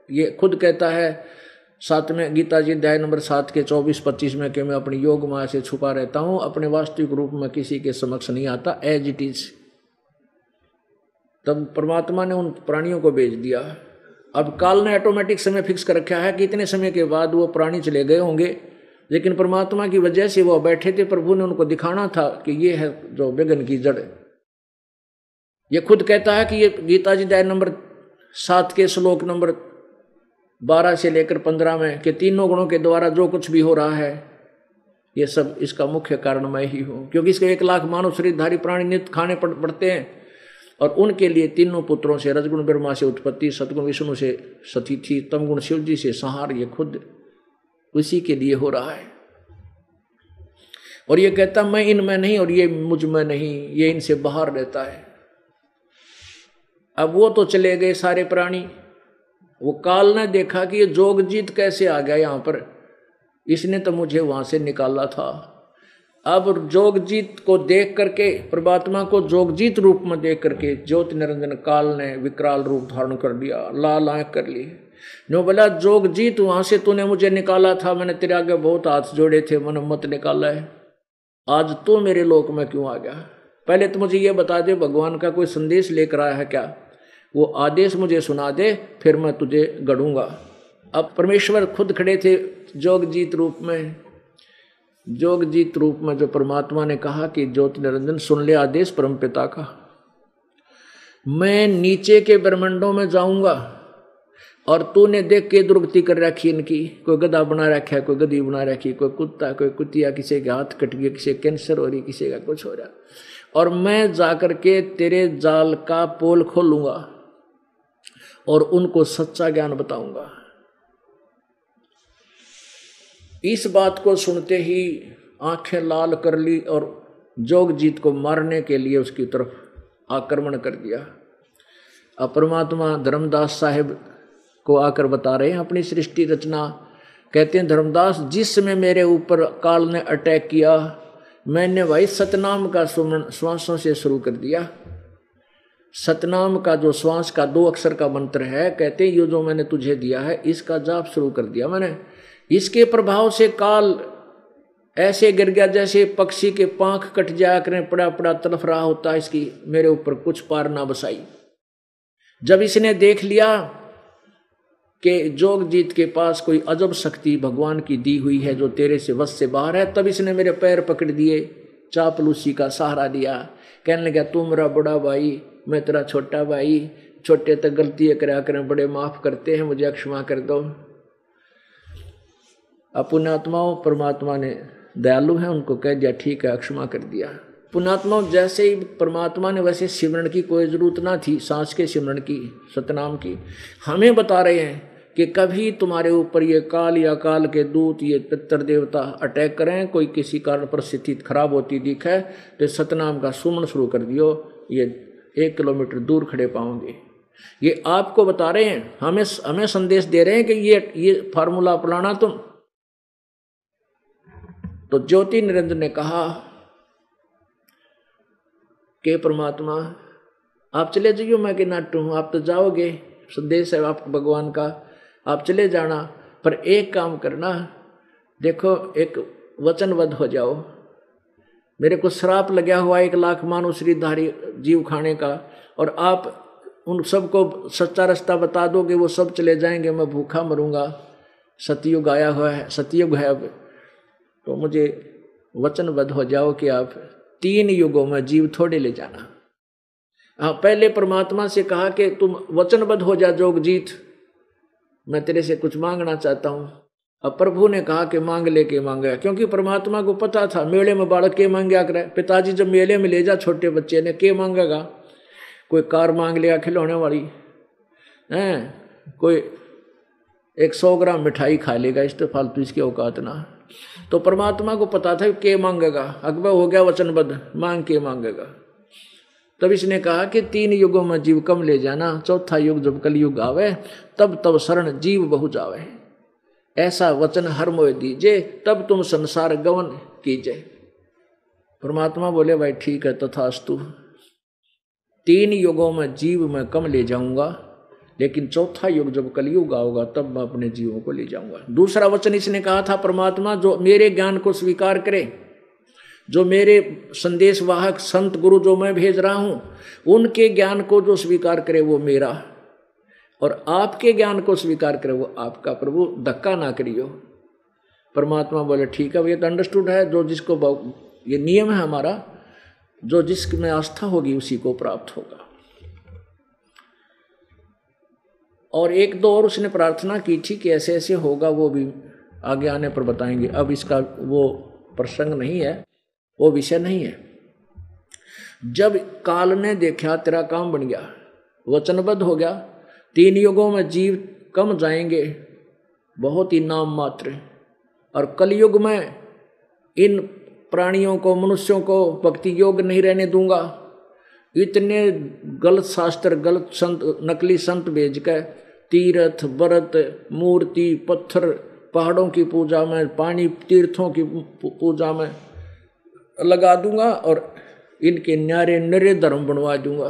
ये खुद कहता है 7वें गीता जी अध्याय नंबर 7 के 24-25 में कि मैं अपनी योग माया से छुपा रहता हूँ, अपने वास्तविक रूप में किसी के समक्ष नहीं आता, एज इट इज। तब परमात्मा ने उन प्राणियों को भेज दिया। अब काल ने ऑटोमेटिक समय फिक्स कर रखा है कि इतने समय के बाद वो प्राणी चले गए होंगे, लेकिन परमात्मा की वजह से वो बैठे थे। प्रभु ने उनको दिखाना था कि ये है जो विघ्न की जड़। ये खुद कहता है कि ये गीता जी अध्याय नंबर 7 के श्लोक नंबर 12 से लेकर 15 में कि तीनों गुणों के द्वारा जो कुछ भी हो रहा है ये सब इसका मुख्य कारण मैं ही हूँ, क्योंकि इसके 1 लाख मानव शरीरधारी प्राणी नित्य खाने पड़ते हैं, और उनके लिए तीनों पुत्रों से, रजगुण ब्रह्मा से उत्पत्ति, सतगुण विष्णु से सतीथि, तमगुण शिव जी से संहार, ये खुद उसी के लिए हो रहा है। और ये कहता मैं इनमें नहीं और ये मुझ में नहीं, ये इनसे बाहर रहता है। अब वो तो चले गए सारे प्राणी। वो काल ने देखा कि ये जोगजीत कैसे आ गया यहाँ पर, इसने तो मुझे वहां से निकाला था। अब जोगजीत को देख करके, परमात्मा को जोगजीत रूप में देख करके ज्योति निरंजन काल ने विकराल रूप धारण कर लिया, लाल आंख कर ली। जो बोला जोगजीत वहां से तूने मुझे निकाला था, मैंने तेरे आगे बहुत हाथ जोड़े थे, मैंने मत निकाला है, आज तो मेरे लोक में क्यों आ गया? पहले तो मुझे ये बता दे भगवान का कोई संदेश लेकर आया है क्या? वो आदेश मुझे सुना दे, फिर मैं तुझे गढ़ूंगा। अब परमेश्वर खुद खड़े थे जोगजीत रूप में, जोगजीत रूप में जो परमात्मा ने कहा कि ज्योति निरंजन सुन ले आदेश परमपिता का, मैं नीचे के ब्रह्मांडों में जाऊंगा और तूने देख के दुर्गति कर रखी इनकी, कोई गधा बना रखा है, कोई गधी बना रखी, कोई कुत्ता, कोई कुतिया, किसी के हाथ कट गया, किसी कैंसर हो रही, किसी का कुछ हो रहा, और मैं जाकर के तेरे जाल का पोल खोलूंगा और उनको सच्चा ज्ञान बताऊंगा। इस बात को सुनते ही आंखें लाल कर ली और जोगजीत को मारने के लिए उसकी तरफ आक्रमण कर दिया। अब परमात्मा धर्मदास साहिब को आकर बता रहे हैं अपनी सृष्टि रचना। कहते हैं धर्मदास, जिस समय मेरे ऊपर काल ने अटैक किया, मैंने भाई सतनाम का सुमन श्वासों से शुरू कर दिया। सतनाम का जो श्वास का 2 अक्षर का मंत्र है, कहते हैं ये जो मैंने तुझे दिया है इसका जाप शुरू कर दिया मैंने। इसके प्रभाव से काल ऐसे गिर गया जैसे पक्षी के पांख कट जाया करें, पड़ा पड़ा तड़फ रहा होता है, इसकी मेरे ऊपर कुछ पार ना बसाई। जब इसने देख लिया कि जोगजीत के पास कोई अजब शक्ति भगवान की दी हुई है जो तेरे से वश से बाहर है, तब इसने मेरे पैर पकड़ दिए, चापलूसी का सहारा दिया, कहने लगा तू मेरा बड़ा भाई, मैं तेरा छोटा भाई, छोटे तक गलतियाँ करा करें, बड़े माफ करते हैं, मुझे क्षमा कर दो। पुण्यात्माओं, परमात्मा ने दयालु है, उनको कह दिया ठीक है, क्षमा कर दिया। पुण्यात्माओं, जैसे ही परमात्मा ने वैसे सिमरण की कोई जरूरत ना थी, सांस के सिमरण की, सतनाम की। हमें बता रहे हैं कि कभी तुम्हारे ऊपर ये काल या काल के दूत, ये पितर देवता अटैक करें, कोई किसी कारण परिस्थिति खराब होती दिखे, तो सतनाम का सुमन शुरू कर दियो, ये 1 किलोमीटर दूर खड़े पाओगे। ये आपको बता रहे हैं, हमें संदेश दे रहे हैं कि ये फार्मूला अपनाना तुम। तो ज्योति निरंजन ने कहा कि परमात्मा आप चले जाइयो, मैं कि नाटू हूँ, आप तो जाओगे, संदेश है आपको भगवान का, आप चले जाना, पर एक काम करना, देखो एक वचनबद्ध हो जाओ। मेरे को श्राप लगा हुआ 1 लाख मानव श्रीधारी जीव खाने का, और आप उन सबको सच्चा रास्ता बता दोगे, वो सब चले जाएंगे, मैं भूखा मरूंगा। सतयुग आया हुआ है, सतयुग है अब, तो मुझे वचनबद्ध हो जाओ कि आप 3 युगों में जीव थोड़े ले जाना। हाँ, पहले परमात्मा से कहा कि तुम वचनबद्ध हो जा जोगजीत, मैं तेरे से कुछ मांगना चाहता हूँ। अब प्रभु ने कहा कि मांग ले के मांगा, क्योंकि परमात्मा को पता था मेले में बालक के मांगा करे। पिताजी जब मेले में ले जा छोटे बच्चे ने, के मांगेगा? कोई कार मांग लिया खिलौने वाली है, कोई 100 ग्राम मिठाई खा लेगा, इस तो फालतू इसकी औकात ना। तो परमात्मा को पता था के मांगेगा, अकबर हो गया वचनबद्ध, मांग के मांगेगा। तब इसने कहा कि 3 युगों में जीव कम ले जाना, चौथा युग जब कलयुग आवे, तब शरण जीव बहु जावे, ऐसा वचन हर मोह दीजे, तब तुम संसार गवन कीजे। परमात्मा बोले भाई ठीक है, तथास्तु, 3 युगों में जीव मैं कम ले जाऊंगा, लेकिन चौथा युग जब कलयुग आओगा तब मैं अपने जीवों को ले जाऊंगा। दूसरा वचन इसने कहा था परमात्मा, जो मेरे ज्ञान को स्वीकार करे, जो मेरे संदेश वाहक संत गुरु जो मैं भेज रहा हूं, उनके ज्ञान को जो स्वीकार करे वो मेरा, और आपके ज्ञान को स्वीकार करे वो आपका। प्रभु धक्का ना करियो। परमात्मा बोले ठीक है, ये तो अंडरस्टूड है, जो जिसको, ये नियम है हमारा, जो जिसमें आस्था होगी उसी को प्राप्त होगा। और 1-2 और उसने प्रार्थना की थी कि ऐसे ऐसे होगा, वो भी आगे आने पर बताएंगे, अब इसका वो प्रसंग नहीं है, वो विषय नहीं है। जब काल ने देखा तेरा काम बन गया, वचनबद्ध हो गया, 3 युगों में जीव कम जाएंगे, बहुत ही नाम मात्र, और कलयुग में इन प्राणियों को, मनुष्यों को भक्ति योग नहीं रहने दूंगा। इतने गलत शास्त्र, गलत संत, नकली संत भेज कर तीर्थ, व्रत, मूर्ति, पत्थर, पहाड़ों की पूजा में, पानी तीर्थों की पूजा में लगा दूंगा, और इनके न्यारे नरे धर्म बनवा दूंगा,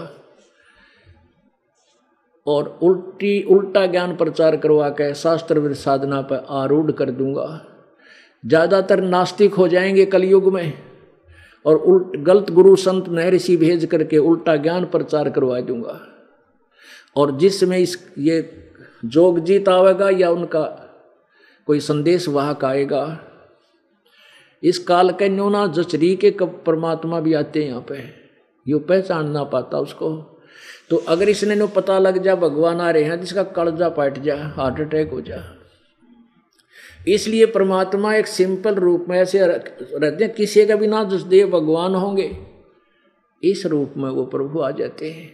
और उल्टा ज्ञान प्रचार करवा के शास्त्र विरुद्ध साधना पर आरूढ़ कर दूंगा। ज़्यादातर नास्तिक हो जाएंगे कलयुग में, और गलत गुरु संत महर्षि भेज करके उल्टा ज्ञान प्रचार करवा दूंगा। और जिसमें ये जोगजीत आवेगा या उनका कोई संदेश वाहक आएगा, इस काल के न्योना जचरी के कब परमात्मा भी आते हैं यहाँ पे, यो पहचान ना पाता उसको। तो अगर इसने नो पता लग जा भगवान आ रहे हैं, जिसका कलजा पाट जा, हार्ट अटैक हो जा। इसलिए परमात्मा एक सिंपल रूप में ऐसे रहते हैं, किसी का भी ना जसदेव भगवान होंगे, इस रूप में वो प्रभु आ जाते हैं।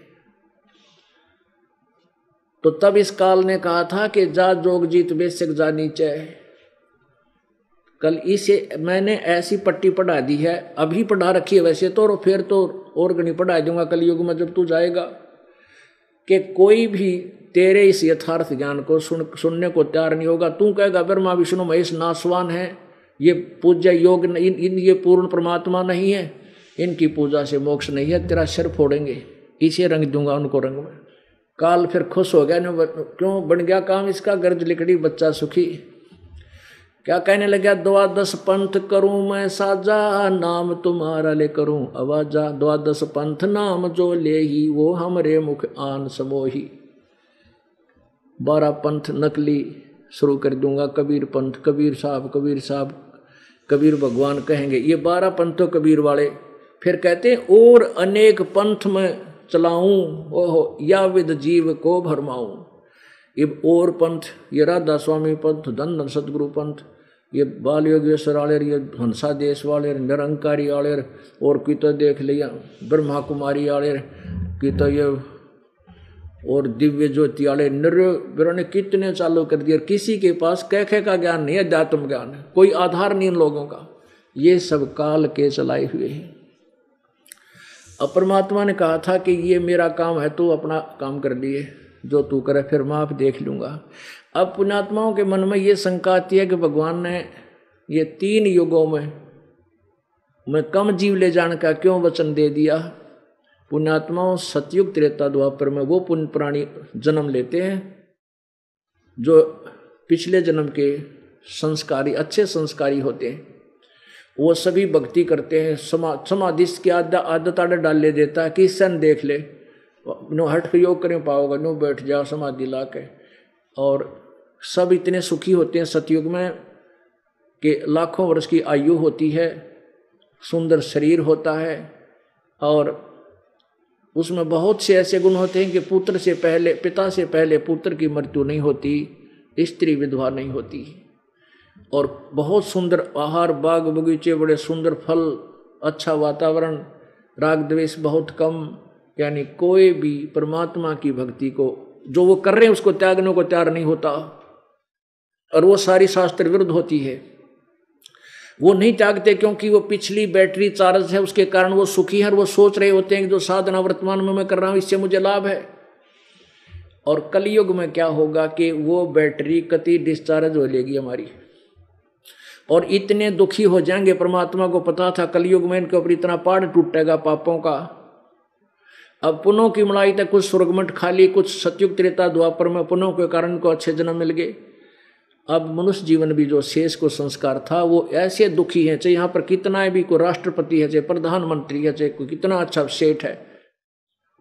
तो तब इस काल ने कहा था कि जा जोग जीत बेशक जा नीचे। कल इसे मैंने ऐसी पट्टी पढ़ा दी है, अभी पढ़ा रखी है वैसे तो, और फिर तो और गणी पढ़ा दूंगा कलयुग में जब तू जाएगा, कि कोई भी तेरे इस यथार्थ ज्ञान को सुनने को तैयार नहीं होगा। तू कहेगा ब्रह्मा विष्णु महेश नासवान है, ये पूज्य योग ये पूर्ण परमात्मा नहीं है, इनकी पूजा से मोक्ष नहीं है, तेरा सिर फोड़ेंगे, इसे रंग दूंगा उनको रंग में। काल फिर खुश हो गया, क्यों बन गया काम इसका, गर्ज लिकड़ी बच्चा सुखी। क्या कहने लगा, 12 पंथ करूं मैं साजा, नाम तुम्हारा ले करूं आवाजा। 12 पंथ नाम जो ले ही, वो हमरे मुख आन समोही। 12 पंथ नकली शुरू कर दूंगा, कबीर पंथ, कबीर साहब, कबीर भगवान कहेंगे, ये 12 पंथों कबीर वाले। फिर कहते हैं और अनेक पंथ में चलाऊं, ओहो या विद जीव को भरमाऊं। ये और पंथ, ये राधा स्वामी पंथ, धन सतगुरु पंथ, ये बाल योगेश्वर वाले, ये हंसा देश वाले, निरंकारी वाले, और की तो देख लिया ब्रह्मा कुमारी वाले की तो ये, और दिव्य ज्योति वाले, निर्भर ने कितने चालू कर दिए। किसी के पास कैखे का ज्ञान नहीं है, अध्यात्म ज्ञान है, कोई आधार नहीं इन लोगों का। ये सब काल के चलाए हुए हैं। अब परमात्मा ने कहा था कि ये मेरा काम है, तू अपना काम कर लिए, जो तू करे फिर मैं आप देख लूंगा। अब पुण्यात्माओं के मन में ये शंका आती है कि भगवान ने ये 3 युगों में कम जीव ले जाने का क्यों वचन दे दिया। पुण्यात्माओं, सतयुग त्रेता द्वापर में वो पुण्य प्राणी जन्म लेते हैं जो पिछले जन्म के संस्कारी, अच्छे संस्कारी होते हैं। वो सभी भक्ति करते हैं, समाधि की आदत डाल ले देता है कि सन देख ले, नो हट योग करें पाओगे, नो बैठ जाओ समाधि ला के। और सब इतने सुखी होते हैं सतयुग में कि लाखों वर्ष की आयु होती है, सुंदर शरीर होता है, और उसमें बहुत से ऐसे गुण होते हैं कि पिता से पहले पुत्र की मृत्यु नहीं होती, स्त्री विधवा नहीं होती, और बहुत सुंदर आहार, बाग बगीचे, बड़े सुंदर फल, अच्छा वातावरण, राग द्वेष बहुत कम। यानी कोई भी परमात्मा की भक्ति को जो वो कर रहे हैं उसको त्यागने को तैयार नहीं होता, और वो सारी शास्त्र विरुद्ध होती है। वो नहीं त्यागते क्योंकि वो पिछली बैटरी चार्ज है, उसके कारण वो सुखी है, और वो सोच रहे होते हैं कि जो साधना वर्तमान में मैं कर रहा हूँ इससे मुझे लाभ है। और कलयुग में क्या होगा कि वो बैटरी कति डिस्चार्ज हो लेगी हमारी, और इतने दुखी हो जाएंगे। परमात्मा को पता था कलयुग में इनके ऊपर इतना पहाड़ टूटेगा पापों का। अब पुनों की मलाई तक कुछ स्वर्गमठ खाली, कुछ सतयुग त्रेता द्वापर में पुनों के कारण को अच्छे जन्म मिल गए। अब मनुष्य जीवन भी जो शेष को संस्कार था वो ऐसे दुखी है, चाहे यहाँ पर कितना भी कोई राष्ट्रपति है, चाहे प्रधानमंत्री है, चाहे कोई कितना अच्छा सेठ है,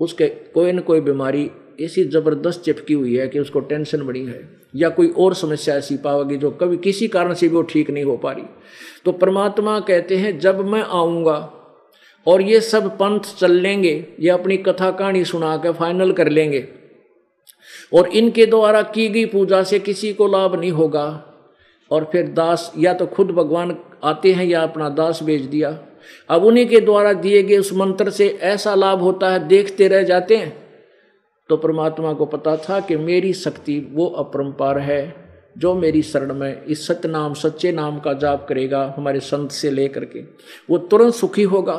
उसके कोई न कोई बीमारी ऐसी जबरदस्त चिपकी हुई है कि उसको टेंशन बड़ी है, या कोई और समस्या ऐसी पाओगी जो कभी किसी कारण से भी वो ठीक नहीं हो पा रही। तो परमात्मा कहते हैं जब मैं आऊँगा और ये सब पंथ चल लेंगे, ये अपनी कथा कहानी सुना के फाइनल कर लेंगे, और इनके द्वारा की गई पूजा से किसी को लाभ नहीं होगा, और फिर दास या तो खुद भगवान आते हैं या अपना दास भेज दिया। अब उन्हीं के द्वारा दिए गए उस मंत्र से ऐसा लाभ होता है, देखते रह जाते हैं। तो परमात्मा को पता था कि मेरी शक्ति वो अपरंपार है, जो मेरी शरण में इस सत्य नाम, सच्चे नाम का जाप करेगा हमारे संत से लेकर के, वो तुरंत सुखी होगा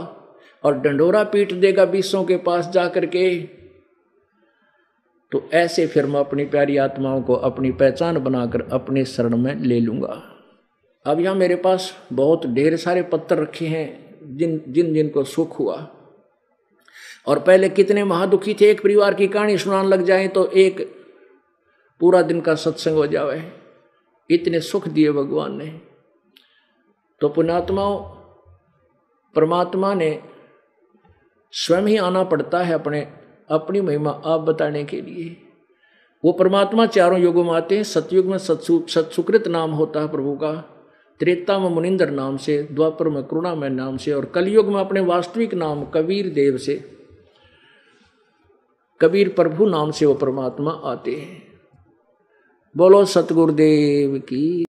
और डंडोरा पीट देगा विषयों के पास जा करके। तो ऐसे फिर मैं अपनी प्यारी आत्माओं को अपनी पहचान बनाकर अपने शरण में ले लूँगा। अब यहाँ मेरे पास बहुत ढेर सारे पत्र रखे हैं जिन को सुख हुआ, और पहले कितने महादुखी थे। एक परिवार की कहानी सुनाने लग जाए तो एक पूरा दिन का सत्संग हो जावे, इतने सुख दिए भगवान ने। तो पुण्यात्माओं, परमात्मा ने स्वयं ही आना पड़ता है अपनी महिमा आप बताने के लिए। वो परमात्मा चारों युगों में आते हैं। सतयुग में सत्सुकृत नाम होता है प्रभु का, त्रेता में मुनिंदर नाम से, द्वापर में करुणामय नाम से और कलयुग में अपने वास्तविक नाम कबीर देव से, कबीर प्रभु नाम से वो परमात्मा आते हैं। बोलो सतगुरुदेव की।